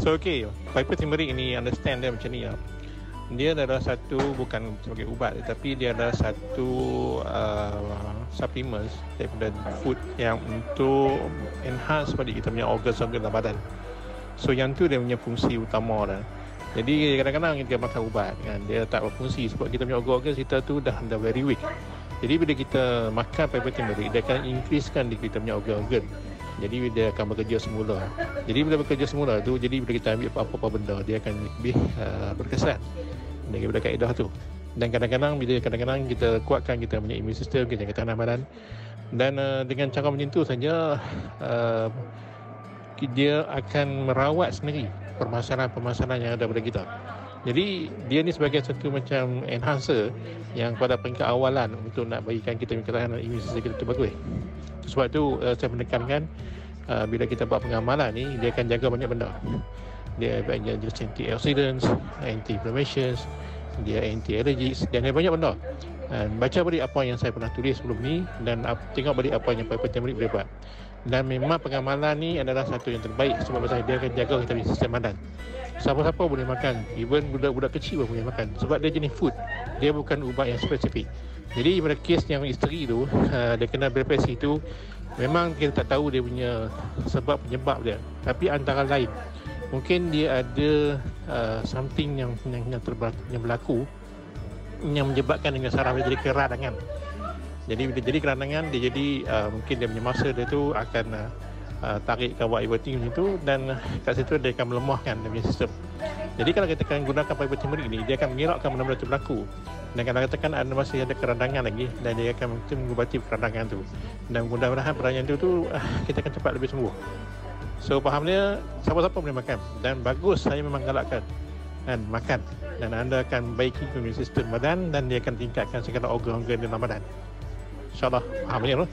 So okay, Piper turmeric ini understand dia macam ni lah. Dia adalah satu, bukan sebagai ubat, tetapi dia adalah satu supplements daripada food yang untuk enhance pada kita punya organ-organ dalam badan. So yang tu dia punya fungsi utama dah. Jadi kadang-kadang kita makan ubat kan, dia tak berfungsi sebab kita punya organ-organ kita tu dah very weak. Jadi bila kita makan Piper turmeric, dia akan increasekan di kita punya organ-organ. Jadi dia akan bekerja semula. Jadi bila bekerja semula tu, jadi bila kita ambil apa-apa benda, dia akan lebih berkesan daripada kaedah tu. Dan kadang-kadang kita kuatkan kita punya immune system, kita ketahanan badan. Dan dengan cara macam tu saja dia akan merawat sendiri permasalahan-permasalahan yang ada pada kita. Jadi dia ni sebagai satu macam enhancer yang pada peringkat awalan untuk nak bagikan kita punya ketahanan immune system kita tu bagus. Sebab tu saya menekankan bila kita buat pengamalan ni, dia akan jaga banyak benda. Dia jenis antioxidants, anti-inflammations, dia anti-allergies, dan dia banyak benda. Baca balik apa yang saya pernah tulis sebelum ni, dan tengok balik apa yang Piper turmeric boleh buat. Dan memang pengamalan ni adalah satu yang terbaik sebab dia akan jaga kita punya sistem badan. Siapa-siapa boleh makan, even budak-budak kecil pun boleh makan sebab dia jenis food, dia bukan ubat yang spesifik. Jadi pada kes yang isteri tu, dia kena depresi tu, memang kita tak tahu dia punya sebab penyebab dia, tapi antara lain mungkin dia ada something yang berlaku yang menyebabkan dengan saraf dia jadi keradangan. Jadi bila jadi keradangan, dia jadi mungkin dia punya masa dia tu akan tarik kawat everything macam tu, dan kat situ dia akan melemahkan dia punya sistem. Jadi kalau kita akan gunakan Piper turmeric ni, dia akan mengelakkan benda-benda tu berlaku. Dan kalau katakan ada masih ada keradangan lagi, dan dia akan mengubati keradangan tu, dan mudah-mudahan keradangan tu kita akan cepat lebih sembuh. So faham dia, siapa-siapa boleh makan, dan bagus, saya memang galakkan dan makan, dan anda akan baiki immune sistem badan, dan dia akan tingkatkan segala organ-organ dalam badan. InsyaAllah faham dia.